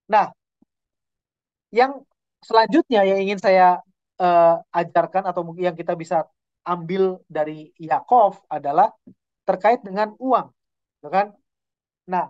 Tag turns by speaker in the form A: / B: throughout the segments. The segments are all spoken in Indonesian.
A: Nah, yang selanjutnya yang ingin saya ajarkan atau mungkin yang kita bisa ambil dari Yakov adalah terkait dengan uang, gitu kan? Nah,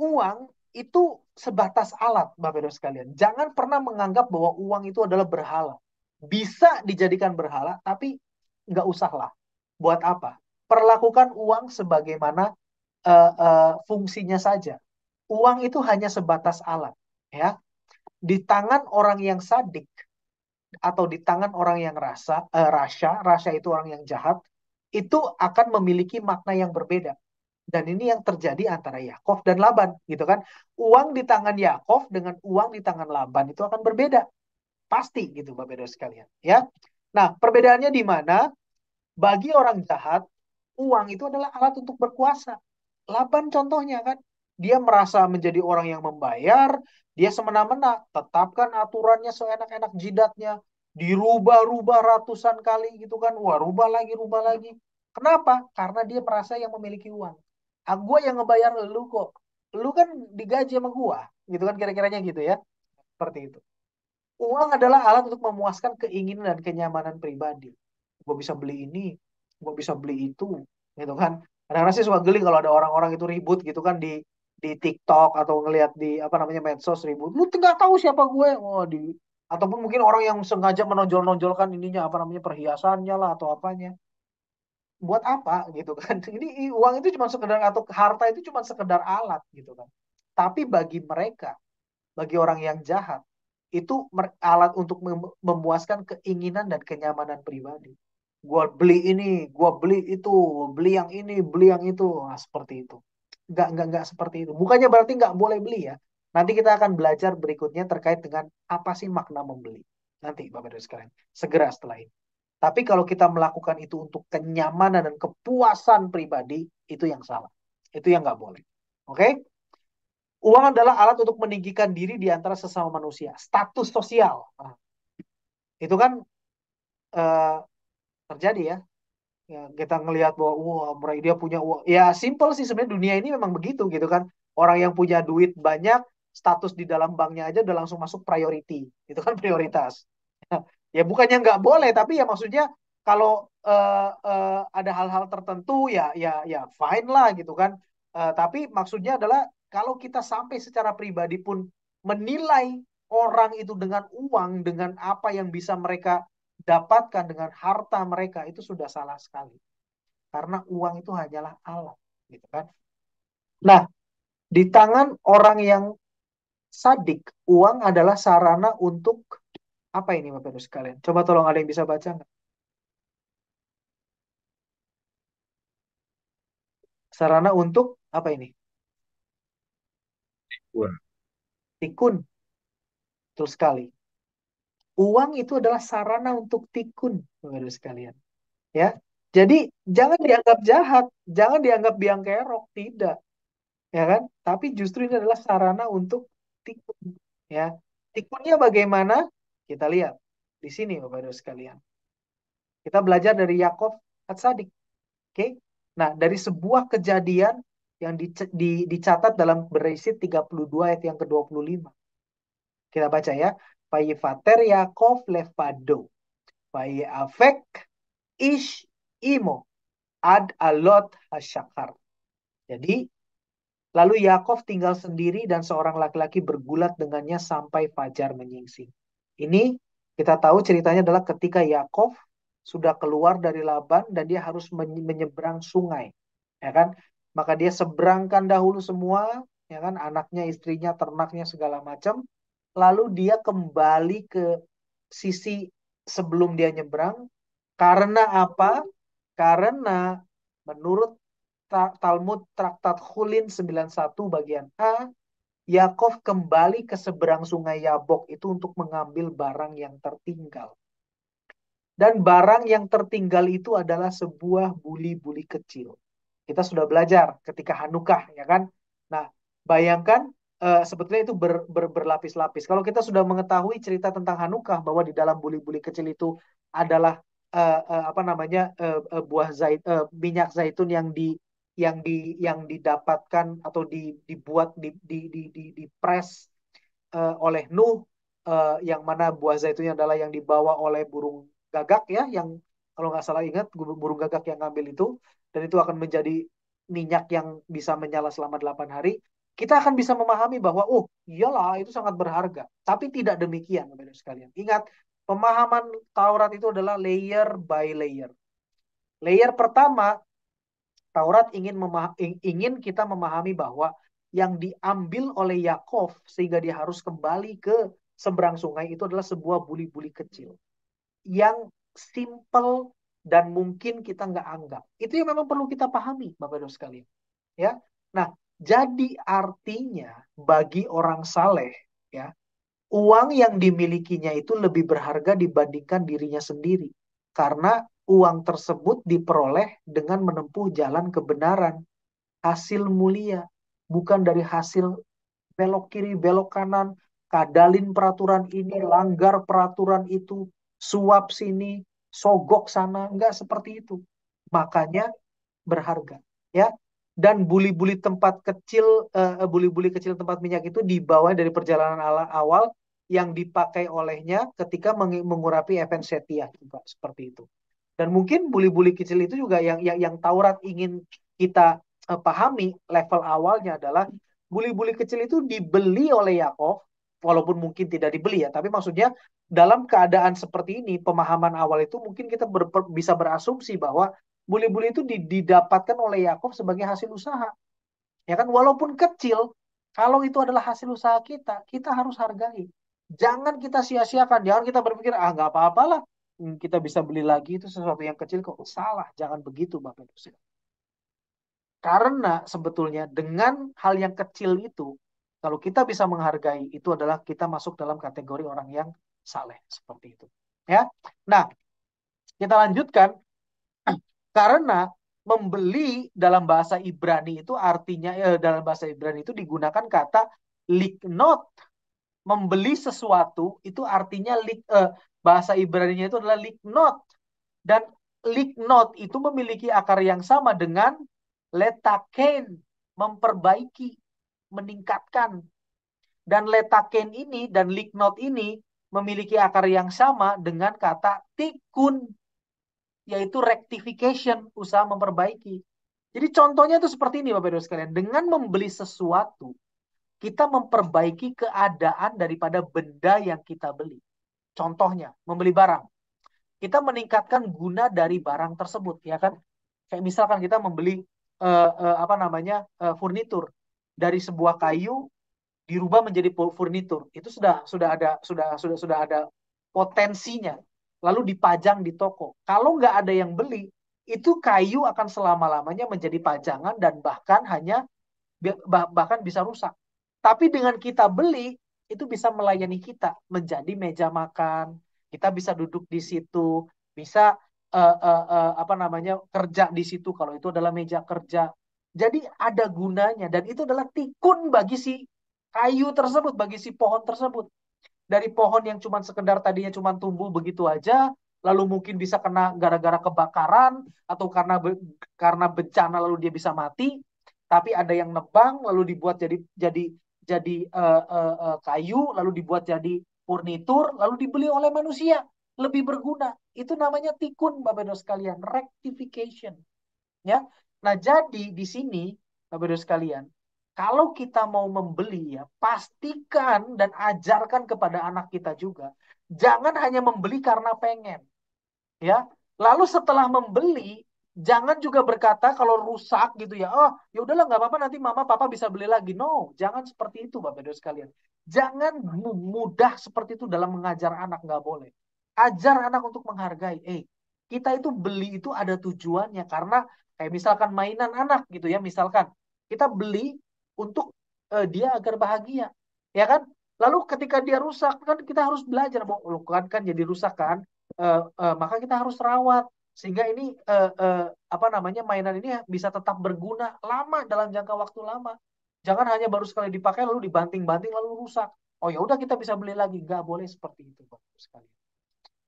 A: uang itu sebatas alat, Bapak Ibu sekalian. Jangan pernah menganggap bahwa uang itu adalah berhala. Bisa dijadikan berhala, tapi nggak usah lah. Buat apa? Perlakukan uang sebagaimana fungsinya saja. Uang itu hanya sebatas alat, ya. Di tangan orang yang sadik atau di tangan orang yang rasya itu orang yang jahat, itu akan memiliki makna yang berbeda. Dan ini yang terjadi antara Yakov dan Laban, gitu kan? Uang di tangan Yakov dengan uang di tangan Laban itu akan berbeda, pasti gitu, Bapak Ibu sekalian. Ya, nah perbedaannya di mana? Bagi orang jahat, uang itu adalah alat untuk berkuasa. Laban contohnya kan, dia merasa menjadi orang yang membayar, dia semena-mena, tetapkan aturannya seenak-enak jidatnya, dirubah-rubah ratusan kali gitu kan, wah rubah lagi, rubah lagi. Kenapa? Karena dia merasa yang memiliki uang. Ah, gua yang ngebayar lu kok. Lu kan digaji sama gua, gitu kan kira-kiranya gitu ya. Seperti itu. Uang adalah alat untuk memuaskan keinginan dan kenyamanan pribadi. Gue bisa beli ini, gue bisa beli itu, gitu kan. Kadang-kadang sih suka geli kalau ada orang-orang itu ribut gitu kan di TikTok atau ngelihat di apa namanya medsos ribut. Lu nggak tahu siapa gue, oh di ataupun mungkin orang yang sengaja menonjol-nonjolkan ininya apa namanya perhiasannya lah atau apanya. Buat apa gitu kan? Ini uang itu cuma sekedar atau harta itu cuma sekedar alat gitu kan. Tapi bagi mereka, bagi orang yang jahat, itu alat untuk memuaskan keinginan dan kenyamanan pribadi. Gua beli ini, gua beli itu, beli yang ini, beli yang itu. Nah, seperti itu. Nggak seperti itu. Bukannya berarti nggak boleh beli ya. Nanti kita akan belajar berikutnya terkait dengan apa sih makna membeli. Nanti, Bapak Ibu sekalian. Segera setelah ini. Tapi kalau kita melakukan itu untuk kenyamanan dan kepuasan pribadi, itu yang salah. Itu yang nggak boleh. Oke? Uang adalah alat untuk meninggikan diri di antara sesama manusia. Status sosial. Nah, itu kan eh, terjadi ya. Ya, kita ngelihat bahwa wah mereka dia punya uang. Ya simple sih sebenarnya dunia ini memang begitu gitu kan. Orang yang punya duit banyak, status di dalam banknya aja udah langsung masuk priority. Itu kan prioritas. Ya bukannya nggak boleh, tapi ya maksudnya kalau ada hal-hal tertentu ya fine lah gitu kan. Tapi maksudnya adalah kalau kita sampai secara pribadi pun menilai orang itu dengan uang, dengan apa yang bisa mereka dapatkan dengan harta mereka itu sudah salah sekali. Karena uang itu hanyalah alat, gitu kan. Nah, di tangan orang yang sadik, uang adalah sarana untuk apa ini Bapak Ibu sekalian? Coba tolong ada yang bisa baca nggak? Sarana untuk apa ini?
B: Wah,
A: Tikun, betul sekali. Uang itu adalah sarana untuk tikun, Bapak Ibu sekalian. Ya, jadi jangan dianggap jahat, jangan dianggap biang kerok, tidak, ya kan? Tapi justru ini adalah sarana untuk tikun, ya. Tikunnya bagaimana? Kita lihat di sini, Bapak Ibu sekalian. Kita belajar dari Yakov At-Sadik, oke? Nah, dari sebuah kejadian yang dicatat dalam Beresit 32 ayat yang ke-25. Kita baca ya. Vayifater Yakov levado. Vayiafek ish imo ad alot hasyakar. Jadi, lalu Yakov tinggal sendiri dan seorang laki-laki bergulat dengannya sampai fajar menyingsing. Ini kita tahu ceritanya adalah ketika Yakov sudah keluar dari Laban dan dia harus menyeberang sungai, ya kan? Maka dia seberangkan dahulu semua, ya kan? Anaknya, istrinya, ternaknya segala macam. Lalu dia kembali ke sisi sebelum dia nyebrang. Karena apa? Karena menurut Talmud Traktat Khulin 91 bagian A, Yakov kembali ke seberang sungai Yabok itu untuk mengambil barang yang tertinggal. Dan barang yang tertinggal itu adalah sebuah buli-buli kecil. Kita sudah belajar ketika Hanukah, ya kan? Nah, bayangkan sebetulnya itu berlapis-lapis. Kalau kita sudah mengetahui cerita tentang Hanukah bahwa di dalam buli-buli kecil itu adalah apa namanya minyak zaitun yang didapatkan atau dibuat di press oleh Nuh, yang mana buah zaitunnya adalah yang dibawa oleh burung gagak ya, yang kalau nggak salah ingat burung gagak yang ngambil itu, dan itu akan menjadi minyak yang bisa menyala selama 8 hari. Kita akan bisa memahami bahwa, oh iyalah itu sangat berharga. Tapi tidak demikian, Bapak-Ibu sekalian. Ingat, pemahaman Taurat itu adalah layer by layer. Layer pertama, Taurat ingin kita memahami bahwa yang diambil oleh Yakov sehingga dia harus kembali ke seberang sungai itu adalah sebuah buli-buli kecil yang simple dan mungkin kita nggak anggap. Itu yang memang perlu kita pahami, Bapak Ibu sekalian. Ya, nah jadi artinya bagi orang saleh, ya, uang yang dimilikinya itu lebih berharga dibandingkan dirinya sendiri. Karena uang tersebut diperoleh dengan menempuh jalan kebenaran, hasil mulia, bukan dari hasil belok kiri, belok kanan, kadalin peraturan ini, langgar peraturan itu, suap sini, sogok sana, enggak seperti itu. Makanya berharga, ya. Dan buli-buli tempat kecil, buli-buli kecil tempat minyak itu dibawa dari perjalanan awal yang dipakai olehnya ketika mengurapi event Setia juga seperti itu. Dan mungkin buli-buli kecil itu juga yang Taurat ingin kita pahami level awalnya adalah buli-buli kecil itu dibeli oleh Yakov, walaupun mungkin tidak dibeli ya, tapi maksudnya dalam keadaan seperti ini, pemahaman awal itu mungkin kita bisa berasumsi bahwa buli-buli itu didapatkan oleh Yakov sebagai hasil usaha. Ya kan, walaupun kecil, kalau itu adalah hasil usaha kita, kita harus hargai. Jangan kita sia-siakan, jangan kita berpikir, ah nggak apa-apalah, kita bisa beli lagi itu sesuatu yang kecil kok. Salah, jangan begitu Bapak Ibu. Karena sebetulnya dengan hal yang kecil itu, kalau kita bisa menghargai, itu adalah kita masuk dalam kategori orang yang saleh seperti itu. Ya, nah kita lanjutkan. Karena membeli dalam bahasa Ibrani itu artinya, dalam bahasa Ibrani itu digunakan kata liknot. Membeli sesuatu itu artinya bahasa Ibrani-nya itu adalah liknot. Dan liknot itu memiliki akar yang sama dengan letaken, memperbaiki, meningkatkan. Dan letaken ini dan liknot ini memiliki akar yang sama dengan kata tikun, yaitu rectification, usaha memperbaiki. Jadi contohnya itu seperti ini Bapak Ibu sekalian. Dengan membeli sesuatu, kita memperbaiki keadaan daripada benda yang kita beli. Contohnya, membeli barang. Kita meningkatkan guna dari barang tersebut, ya kan? Kayak misalkan kita membeli apa namanya furnitur dari sebuah kayu dirubah menjadi furnitur. Itu sudah ada potensinya. Lalu dipajang di toko. Kalau nggak ada yang beli, itu kayu akan selama-lamanya menjadi pajangan dan bahkan bahkan bisa rusak. Tapi dengan kita beli, itu bisa melayani kita menjadi meja makan. Kita bisa duduk di situ, bisa apa namanya kerja di situ kalau itu adalah meja kerja. Jadi ada gunanya dan itu adalah tikun bagi si kayu tersebut, bagi si pohon tersebut. Dari pohon yang cuma sekedar tadinya cuma tumbuh begitu aja, lalu mungkin bisa kena gara-gara kebakaran atau karena bencana lalu dia bisa mati, tapi ada yang nebang lalu dibuat jadi kayu, lalu dibuat jadi furnitur, lalu dibeli oleh manusia, lebih berguna. Itu namanya tikun, Bapak Ibu sekalian, rectification, ya. Nah, jadi di sini Bapak Ibu sekalian, kalau kita mau membeli ya, pastikan dan ajarkan kepada anak kita juga, jangan hanya membeli karena pengen, ya. Lalu setelah membeli, jangan juga berkata kalau rusak gitu ya, oh ya udahlah nggak apa-apa nanti mama papa bisa beli lagi. No, jangan seperti itu Bapak Ibu sekalian. Jangan mudah seperti itu dalam mengajar anak, nggak boleh. Ajar anak untuk menghargai. Kita itu beli itu ada tujuannya karena kayak misalkan mainan anak gitu ya, misalkan kita beli untuk dia agar bahagia, ya kan? Lalu ketika dia rusak kan kita harus belajar, bahwa kan jadi rusak kan, maka kita harus rawat sehingga ini apa namanya mainan ini bisa tetap berguna lama dalam jangka waktu lama. Jangan hanya baru sekali dipakai lalu dibanting-banting lalu rusak. Oh ya udah kita bisa beli lagi. Nggak boleh seperti itu, Bapak sekali.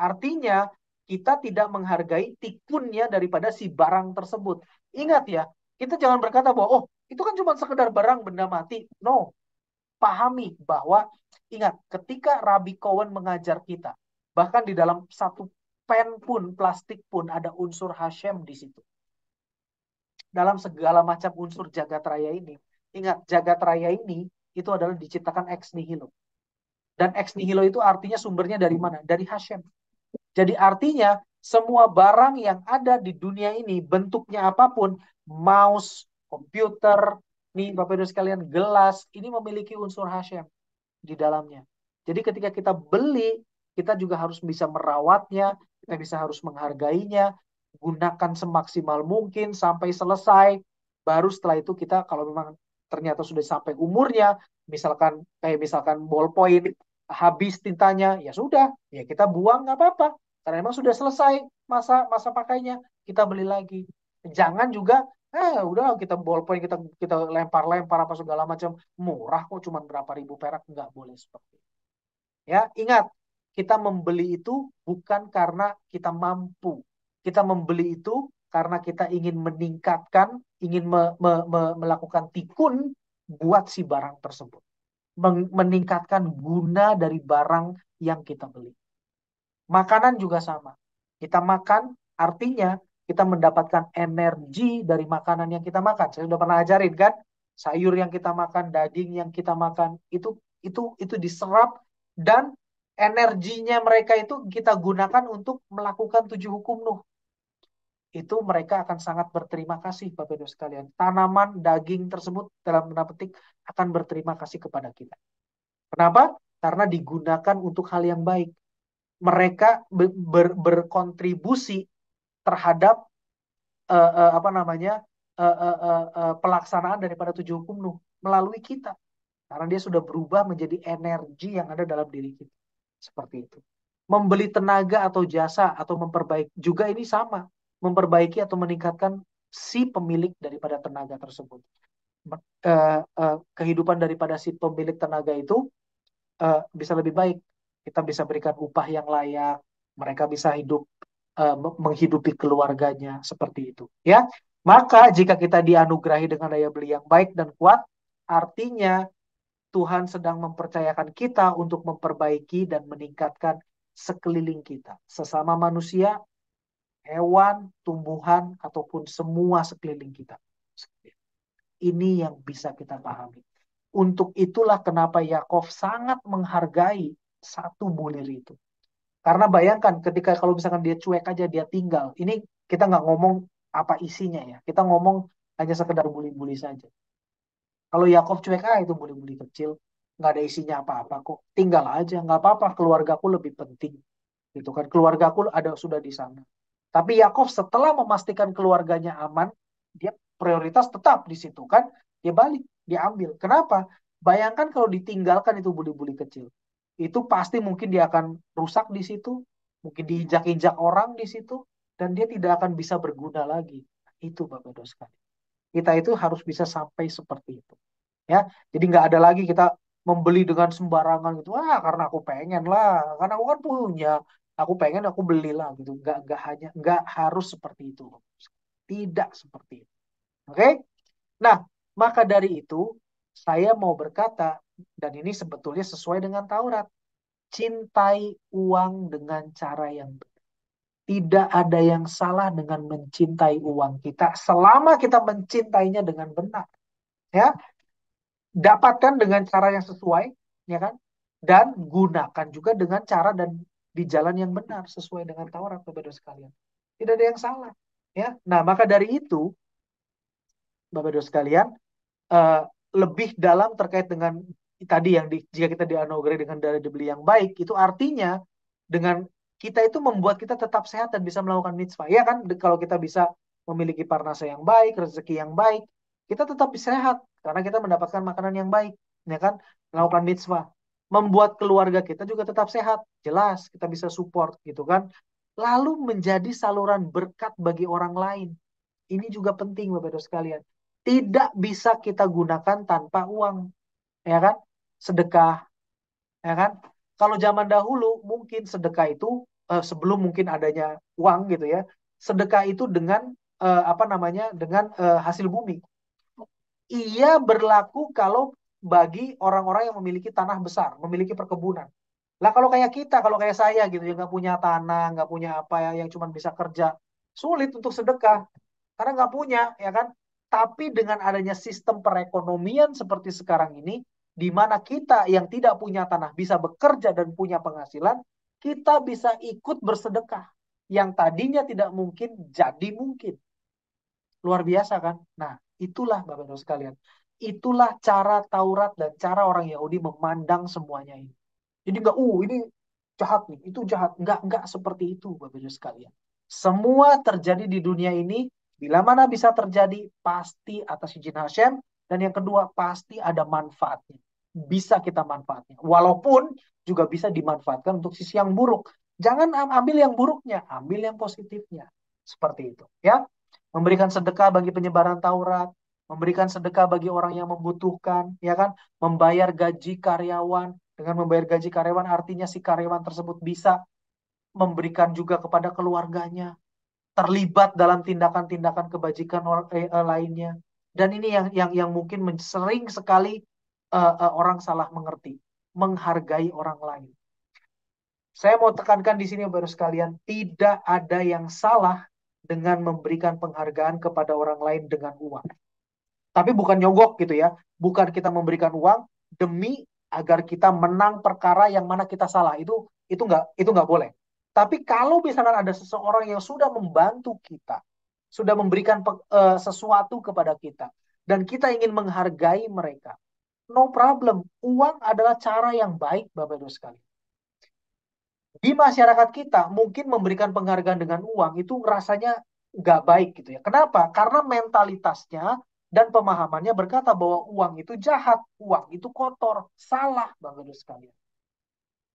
A: Artinya kita tidak menghargai tikunnya daripada si barang tersebut. Ingat ya, kita jangan berkata bahwa oh itu kan cuma sekedar barang benda mati. No, pahami bahwa ingat ketika Rabbi Cohen mengajar kita, bahkan di dalam satu pen pun, plastik pun ada unsur Hashem di situ. Dalam segala macam unsur jagat raya ini. Ingat, jagat raya ini itu adalah diciptakan ex nihilo. Dan ex nihilo itu artinya sumbernya dari mana? Dari Hashem. Jadi artinya semua barang yang ada di dunia ini bentuknya apapun, mouse, komputer, nih Bapak Ibu sekalian, gelas, ini memiliki unsur Hashem di dalamnya. Jadi ketika kita beli, kita juga harus bisa merawatnya, kita bisa harus menghargainya, gunakan semaksimal mungkin sampai selesai. Baru setelah itu kita kalau memang ternyata sudah sampai umurnya, misalkan kayak misalkan ballpoint habis tintanya, ya sudah, ya kita buang nggak apa-apa. Karena memang sudah selesai masa masa pakainya, kita beli lagi. Jangan juga udah kita ballpoint kita kita lempar-lempar apa segala macam murah kok cuma berapa ribu perak, nggak boleh seperti itu. Ya, ingat, kita membeli itu bukan karena kita mampu. Kita membeli itu karena kita ingin meningkatkan, ingin melakukan tikun buat si barang tersebut. Meningkatkan guna dari barang yang kita beli. Makanan juga sama. Kita makan artinya kita mendapatkan energi dari makanan yang kita makan. Saya sudah pernah ajarin kan, sayur yang kita makan, daging yang kita makan itu diserap dan energinya mereka itu kita gunakan untuk melakukan 7 hukum Nuh. Itu mereka akan sangat berterima kasih Bapak Ibu sekalian. Tanaman daging tersebut dalam tanda petik akan berterima kasih kepada kita. Kenapa? Karena digunakan untuk hal yang baik. Mereka berkontribusi terhadap apa namanya pelaksanaan daripada 7 hukum Nuh melalui kita, karena dia sudah berubah menjadi energi yang ada dalam diri kita. Seperti itu. Membeli tenaga atau jasa atau memperbaiki juga ini sama, memperbaiki atau meningkatkan si pemilik daripada tenaga tersebut. Kehidupan daripada si pemilik tenaga itu bisa lebih baik. Kita bisa berikan upah yang layak, mereka bisa hidup menghidupi keluarganya seperti itu. Ya, maka jika kita dianugerahi dengan daya beli yang baik dan kuat, artinya Tuhan sedang mempercayakan kita untuk memperbaiki dan meningkatkan sekeliling kita, sesama manusia, hewan, tumbuhan, ataupun semua sekeliling kita. Ini yang bisa kita pahami. Untuk itulah kenapa Yakov sangat menghargai satu bulir itu. Karena bayangkan ketika kalau misalkan dia cuek aja, dia tinggal. Ini kita nggak ngomong apa isinya ya. Kita ngomong hanya sekedar buli-buli saja. Kalau Yakov cuek, itu buli-buli kecil. Nggak ada isinya apa-apa kok. Tinggal aja, nggak apa-apa. Keluargaku lebih penting. Gitu kan. Keluargaku ada sudah di sana. Tapi Yakov setelah memastikan keluarganya aman, dia prioritas tetap di situ kan. Dia balik, dia ambil. Kenapa? Bayangkan kalau ditinggalkan itu buli-buli kecil. Itu pasti mungkin dia akan rusak di situ, mungkin diinjak-injak orang di situ, dan dia tidak akan bisa berguna lagi. Itu Bapak Ibu sekalian. Kita itu harus bisa sampai seperti itu. Ya, jadi nggak ada lagi kita membeli dengan sembarangan gitu. Karena aku pengen lah, karena aku kan punya, aku pengen aku belilah gitu. Nggak harus seperti itu. Tidak seperti itu. Oke? Nah, maka dari itu saya mau berkata, dan ini sebetulnya sesuai dengan Taurat. Cintai uang dengan cara yang benar. Tidak ada yang salah dengan mencintai uang kita selama kita mencintainya dengan benar. Ya, dapatkan dengan cara yang sesuai, ya kan? Dan gunakan juga dengan cara dan di jalan yang benar sesuai dengan Taurat, Bapak-Ibu sekalian. Tidak ada yang salah, ya. Nah, maka dari itu, Bapak-Ibu sekalian, eh, lebih dalam terkait dengan tadi yang jika kita dianugerahi dengan darah dibeli yang baik, itu artinya dengan kita itu membuat kita tetap sehat dan bisa melakukan mitzvah. Ya kan, kalau kita bisa memiliki parnasa yang baik, rezeki yang baik, kita tetap sehat karena kita mendapatkan makanan yang baik, ya kan, melakukan mitzvah. Membuat keluarga kita juga tetap sehat, jelas kita bisa support gitu kan. Lalu menjadi saluran berkat bagi orang lain. Ini juga penting Bapak-Ibu sekalian. Tidak bisa kita gunakan tanpa uang, ya kan? Sedekah, ya kan? Kalau zaman dahulu mungkin sedekah itu sebelum mungkin adanya uang gitu ya. Sedekah itu dengan apa namanya? Dengan hasil bumi. Ia berlaku kalau bagi orang-orang yang memiliki tanah besar, memiliki perkebunan. Lah kalau kayak kita, kalau kayak saya gitu, yang nggak punya tanah, nggak punya apa ya, yang cuma bisa kerja, sulit untuk sedekah karena nggak punya, ya kan? Tapi dengan adanya sistem perekonomian seperti sekarang ini, di mana kita yang tidak punya tanah bisa bekerja dan punya penghasilan, kita bisa ikut bersedekah. Yang tadinya tidak mungkin jadi mungkin. Luar biasa kan? Nah, itulah Bapak Ibu sekalian. Itulah cara Taurat dan cara orang Yahudi memandang semuanya ini. Jadi nggak, ini jahat nih, itu jahat. Nggak seperti itu Bapak Ibu sekalian. Semua terjadi di dunia ini, bila mana bisa terjadi, pasti atas izin Hashem. Dan yang kedua, pasti ada manfaatnya. Bisa kita manfaatnya. Walaupun juga bisa dimanfaatkan untuk sisi yang buruk. Jangan ambil yang buruknya, ambil yang positifnya. Seperti itu. Ya, memberikan sedekah bagi penyebaran Taurat, memberikan sedekah bagi orang yang membutuhkan, ya kan? Membayar gaji karyawan, dengan membayar gaji karyawan artinya si karyawan tersebut bisa memberikan juga kepada keluarganya, terlibat dalam tindakan-tindakan kebajikan lainnya. Dan ini yang mungkin sering sekali orang salah mengerti, menghargai orang lain. Saya mau tekankan di sini baru sekalian, tidak ada yang salah dengan memberikan penghargaan kepada orang lain dengan uang. Tapi bukan nyogok gitu ya. Bukan kita memberikan uang demi agar kita menang perkara yang mana kita salah. Itu nggak boleh. Tapi kalau misalkan ada seseorang yang sudah membantu kita, sudah memberikan sesuatu kepada kita, dan kita ingin menghargai mereka, no problem. Uang adalah cara yang baik, Bapak Ibu sekalian. Di masyarakat kita mungkin memberikan penghargaan dengan uang itu rasanya nggak baik gitu ya. Kenapa? Karena mentalitasnya dan pemahamannya berkata bahwa uang itu jahat, uang itu kotor, salah Bapak Ibu sekalian.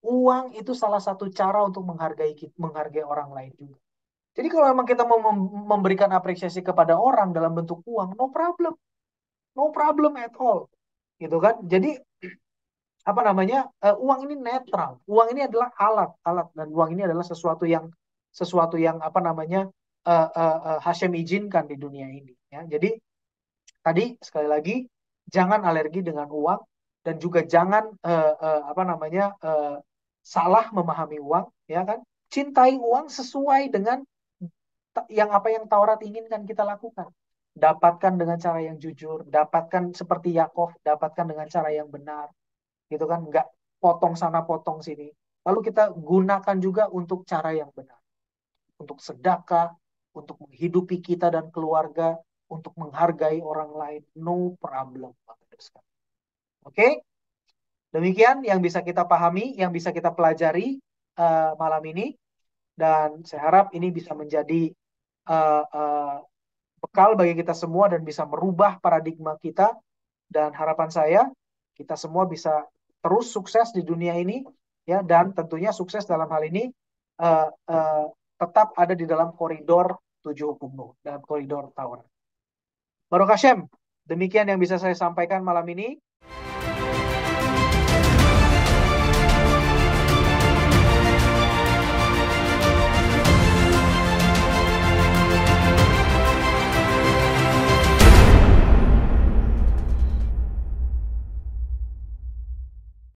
A: Uang itu salah satu cara untuk menghargai orang lain juga. Jadi kalau memang kita mau memberikan apresiasi kepada orang dalam bentuk uang, no problem, no problem at all, gitu kan? Jadi apa namanya, uang ini netral, uang ini adalah alat dan uang ini adalah sesuatu yang apa namanya, Hashem izinkan di dunia ini ya. Jadi tadi sekali lagi, jangan alergi dengan uang dan juga jangan apa namanya, salah memahami uang, ya kan? Cintai uang sesuai dengan apa yang Taurat inginkan kita lakukan. Dapatkan dengan cara yang jujur, dapatkan seperti Yakov, dapatkan dengan cara yang benar, gitu kan, nggak potong sana potong sini. Lalu kita gunakan juga untuk cara yang benar, untuk sedekah, untuk menghidupi kita dan keluarga, untuk menghargai orang lain, no problem. Oke, demikian yang bisa kita pahami, yang bisa kita pelajari malam ini, dan saya harap ini bisa menjadi uh, uh, bekal bagi kita semua dan bisa merubah paradigma kita. Dan harapan saya, kita semua bisa terus sukses di dunia ini, ya, dan tentunya sukses dalam hal ini uh, uh, tetap ada di dalam koridor tujuh hukum Nuh, dalam koridor Taurat. Baruch Hashem, demikian yang bisa saya sampaikan malam ini.